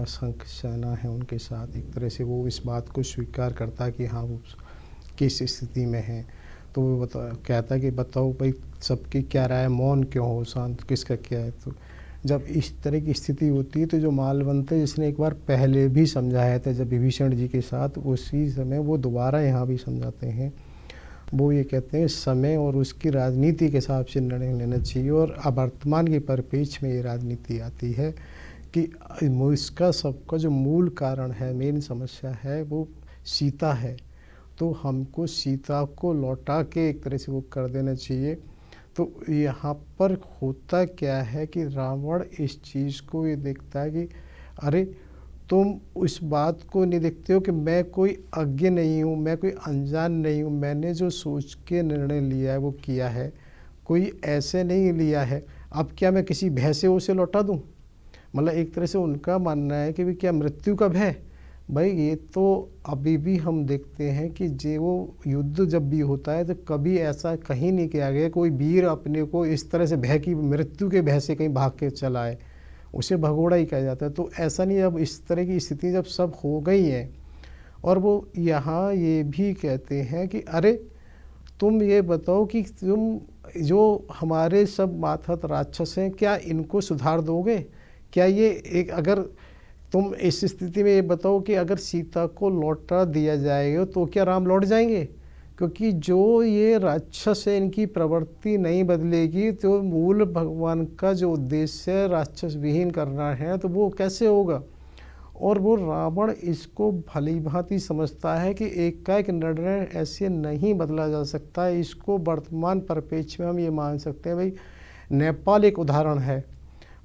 असंख्य सेना है उनके साथ, एक तरह से वो इस बात को स्वीकार करता है कि हाँ वो किस स्थिति में है। तो वो कहता है कि बताओ भाई सबकी क्या राय, मौन क्यों हो, शांत किसका क्या है। तो जब इस तरह की स्थिति होती है तो जो मालवंत है, जिसने एक बार पहले भी समझाया था जब विभीषण जी के साथ, उसी समय वो दोबारा यहाँ भी समझाते हैं। वो ये कहते हैं समय और उसकी राजनीति के हिसाब से निर्णय लेना चाहिए। और वर्तमान के परिप्रेक्ष्य में ये राजनीति आती है कि इसका सबका जो मूल कारण है, मेन समस्या है, वो सीता है। तो हमको सीता को लौटा के एक तरह से वो कर देना चाहिए। तो यहाँ पर होता क्या है कि रावण इस चीज़ को ये देखता है कि अरे तुम उस बात को नहीं देखते हो कि मैं कोई अज्ञ नहीं हूँ, मैं कोई अनजान नहीं हूँ, मैंने जो सोच के निर्णय लिया है वो किया है, कोई ऐसे नहीं लिया है। अब क्या मैं किसी भय से उसे लौटा दूँ? मतलब एक तरह से उनका मानना है कि भी क्या मृत्यु का भय? भाई ये तो अभी भी हम देखते हैं कि जो वो युद्ध जब भी होता है तो कभी ऐसा कहीं नहीं किया गया कोई वीर अपने को इस तरह से भय की, मृत्यु के भय से कहीं भाग के चला है, उसे भगोड़ा ही कहा जाता है। तो ऐसा नहीं, अब इस तरह की स्थिति जब सब हो गई है, और वो यहाँ ये भी कहते हैं कि अरे तुम ये बताओ कि तुम जो हमारे सब माथत राक्षस हैं, क्या इनको सुधार दोगे? क्या ये एक, अगर तुम इस स्थिति में ये बताओ कि अगर सीता को लौटा दिया जाएगा तो क्या राम लौट जाएंगे? क्योंकि जो ये राक्षस है इनकी प्रवृत्ति नहीं बदलेगी तो मूल भगवान का जो उद्देश्य है राक्षस विहीन करना है, तो वो कैसे होगा? और वो रावण इसको भली भांति समझता है कि एक का एक निर्णय ऐसे नहीं बदला जा सकता। इसको वर्तमान परिप्रेक्ष्य में हम ये मान सकते हैं। भाई नेपाल एक उदाहरण है।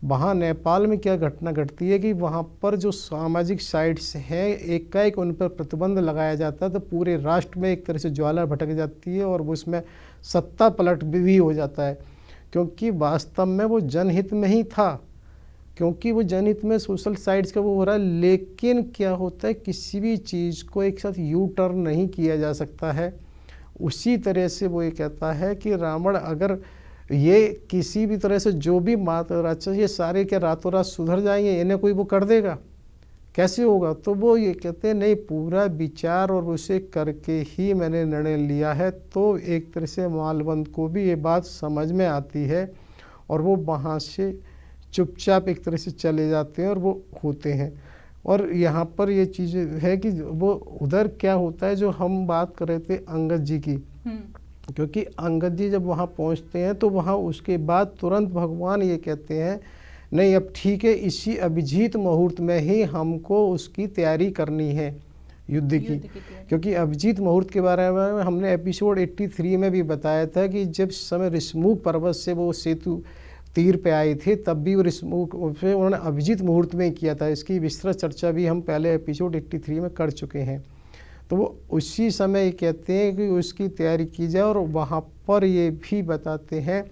वहाँ नेपाल में क्या घटना घटती है कि वहाँ पर जो सामाजिक साइट्स हैं एक का एक उन पर प्रतिबंध लगाया जाता है, तो पूरे राष्ट्र में एक तरह से ज्वाला भटक जाती है और उसमें सत्ता पलट भी हो जाता है, क्योंकि वास्तव में वो जनहित में ही था, क्योंकि वो जनहित में सोशल साइट्स का वो हो रहा है। लेकिन क्या होता है, किसी भी चीज़ को एक साथ यू टर्न नहीं किया जा सकता है। उसी तरह से वो ये कहता है कि रावण अगर ये किसी भी तरह से जो भी माता राक्षस ये सारे क्या रातों रात सुधर जाएंगे, इन्हें कोई वो कर देगा? कैसे होगा? तो वो ये कहते हैं नहीं, पूरा विचार और उसे करके ही मैंने निर्णय लिया है। तो एक तरह से मालवंत को भी ये बात समझ में आती है और वो वहाँ से चुपचाप एक तरह से चले जाते हैं और वो होते हैं। और यहाँ पर ये चीज़ है कि वो उधर क्या होता है, जो हम बात कर रहे थे अंगद जी की, क्योंकि अंगद जी जब वहाँ पहुँचते हैं तो वहाँ उसके बाद तुरंत भगवान ये कहते हैं नहीं अब ठीक है, इसी अभिजीत मुहूर्त में ही हमको उसकी तैयारी करनी है युद्ध की। क्योंकि अभिजीत मुहूर्त के बारे में हमने एपिसोड 83 में भी बताया था कि जब समय ऋषमुख पर्वत से वो सेतु तीर पे आए थे तब भी वो ऋषमुख पे उन्होंने अभिजीत मुहूर्त में किया था। इसकी विस्तृत चर्चा भी हम पहले एपिसोड 83 में कर चुके हैं। तो वो उसी समय कहते हैं कि उसकी तैयारी की जाए, और वहाँ पर ये भी बताते हैं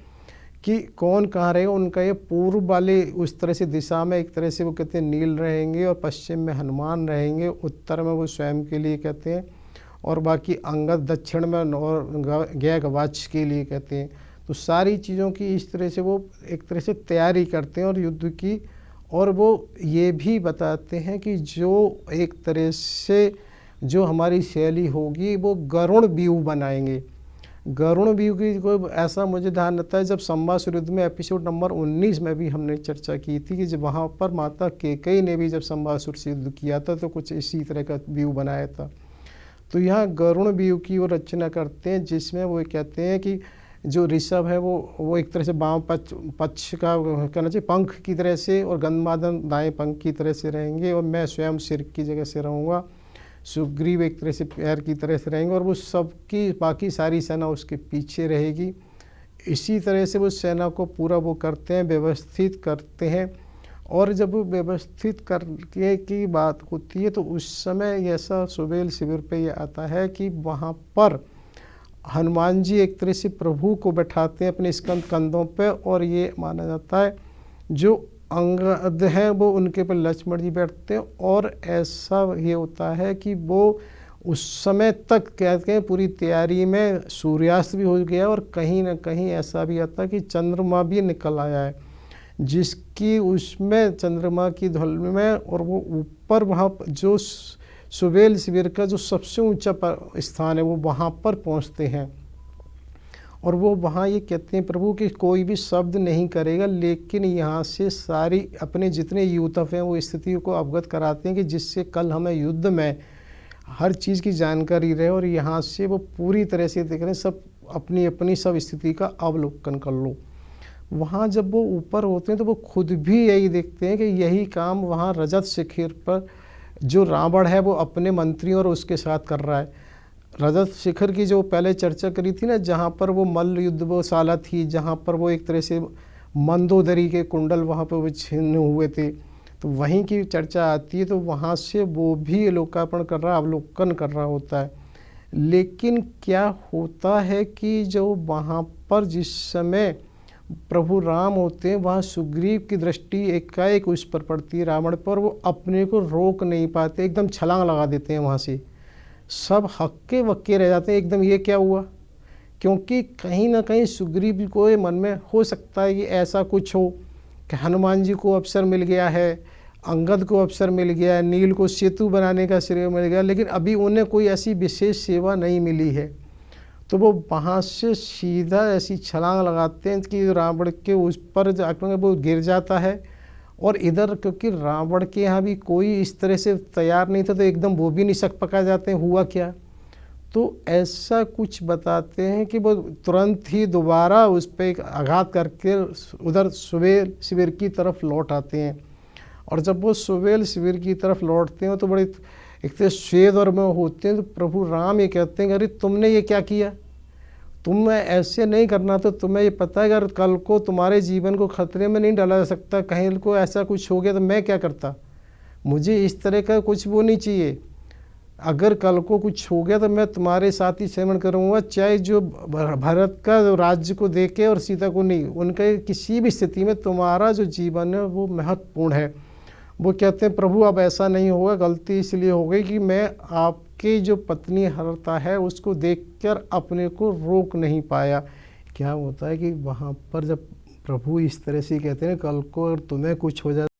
कि कौन कहाँ रहेगा। उनका ये पूर्व वाले उस तरह से दिशा में एक तरह से वो कहते हैं नील रहेंगे, और पश्चिम में हनुमान रहेंगे, उत्तर में वो स्वयं के लिए कहते हैं, और बाकी अंगद दक्षिण में और गया गवाच के लिए कहते हैं। तो सारी चीज़ों की इस तरह से वो एक तरह से तैयारी करते हैं और युद्ध की। और वो ये भी बताते हैं कि जो एक तरह से जो हमारी शैली होगी वो गरुण व्यूह बनाएंगे। गरुण व्यूह की कोई ऐसा मुझे ध्यान रहता है, जब संवासुर युद्ध में एपिसोड नंबर 19 में भी हमने चर्चा की थी कि जब वहाँ पर माता कैकेयी ने भी जब संवासुर से युद्ध किया था तो कुछ इसी तरह का व्यूह बनाया था। तो यहाँ गरुण व्यूह की वो रचना करते हैं, जिसमें वो कहते हैं कि जो ऋषभ है वो एक तरह से बाम पक्ष का कहना चाहिए पंख की तरह से, और गंधमादन दाएं पंख की तरह से रहेंगे, और मैं स्वयं सिर की जगह से रहूँगा। सुग्रीव एक तरह से पैर की तरह से रहेंगे, और वो सबकी बाकी सारी सेना उसके पीछे रहेगी। इसी तरह से वो सेना को पूरा वो करते हैं, व्यवस्थित करते हैं। और जब वो व्यवस्थित करके की बात होती है तो उस समय ऐसा सुबेल शिविर पे ये आता है कि वहाँ पर हनुमान जी एक तरह से प्रभु को बैठाते हैं अपने स्कंद कंधों पे, और ये माना जाता है जो अंगद हैं वो उनके पर लक्ष्मण जी बैठते हैं। और ऐसा ये होता है कि वो उस समय तक कहते हैं पूरी तैयारी में सूर्यास्त भी हो गया, और कहीं ना कहीं ऐसा भी आता है कि चंद्रमा भी निकल आया है, जिसकी उसमें चंद्रमा की ध्वनि में, और वो ऊपर वहाँ जो सुबेल शिविर का जो सबसे ऊंचा स्थान है वो वहाँ पर पहुँचते हैं। और वो वहाँ ये कहते हैं प्रभु कि कोई भी शब्द नहीं करेगा, लेकिन यहाँ से सारी अपने जितने यूथफ हैं वो स्थिति को अवगत कराते हैं कि जिससे कल हमें युद्ध में हर चीज़ की जानकारी रहे, और यहाँ से वो पूरी तरह से देख रहे हैं, सब अपनी अपनी सब स्थिति का अवलोकन कर लो। वहाँ जब वो ऊपर होते हैं तो वो खुद भी यही देखते हैं कि यही काम वहाँ रजत शिखर पर जो रावण है वो अपने मंत्रियों और उसके साथ कर रहा है। रजत शिखर की जो पहले चर्चा करी थी ना, जहाँ पर वो मल्ल युद्ध वो शाला थी, जहाँ पर वो एक तरह से मंदोदरी के कुंडल वहाँ पर वो छिन्न हुए थे, तो वहीं की चर्चा आती है। तो वहाँ से वो भी लोकार्पण कर रहा, अवलोकन कर रहा होता है। लेकिन क्या होता है कि जो वहाँ पर जिस समय प्रभु राम होते हैं, वहाँ सुग्रीव की दृष्टि एकाएक उस पर पड़ती है, रावण पर। वो अपने को रोक नहीं पाते, एकदम छलांग लगा देते हैं वहाँ से, सब हक्के वक्के रह जाते हैं एकदम, ये क्या हुआ। क्योंकि कहीं ना कहीं सुग्रीव को मन में हो सकता है कि ऐसा कुछ हो कि हनुमान जी को अवसर मिल गया है, अंगद को अवसर मिल गया है, नील को सेतु बनाने का श्रेय मिल गया, लेकिन अभी उन्हें कोई ऐसी विशेष सेवा नहीं मिली है। तो वो वहाँ से सीधा ऐसी छलांग लगाते हैं कि रावण के उस पर जाकर वो गिर जाता है। और इधर क्योंकि रावण के यहाँ भी कोई इस तरह से तैयार नहीं था, तो एकदम वो भी नहीं सक पका जाते हैं, हुआ क्या। तो ऐसा कुछ बताते हैं कि वो तुरंत ही दोबारा उस पर एक आघात करके उधर सुबेल शिविर की तरफ लौट आते हैं। और जब वो सुबेल शिविर की तरफ लौटते हैं तो बड़े एक तो श्वेद और में होते हैं। तो प्रभु राम ये कहते हैं, अरे तुमने ये क्या किया, तुम्हें ऐसे नहीं करना। तो तुम्हें ये पता है अगर कल को तुम्हारे जीवन को खतरे में नहीं डाला जा सकता, कहीं को ऐसा कुछ हो गया तो मैं क्या करता, मुझे इस तरह का कुछ वो नहीं चाहिए। अगर कल को कुछ हो गया तो मैं तुम्हारे साथ ही सेवन करूँगा, चाहे जो भरत का राज्य को देके और सीता को नहीं, उनके किसी भी स्थिति में तुम्हारा जो जीवन है वो महत्वपूर्ण है। वो कहते हैं प्रभु अब ऐसा नहीं होगा, गलती इसलिए हो गई कि मैं आपकी जो पत्नी हरता है उसको देखकर अपने को रोक नहीं पाया। क्या होता है कि वहाँ पर जब प्रभु इस तरह से कहते हैं कल को अगर तुम्हें कुछ हो जाए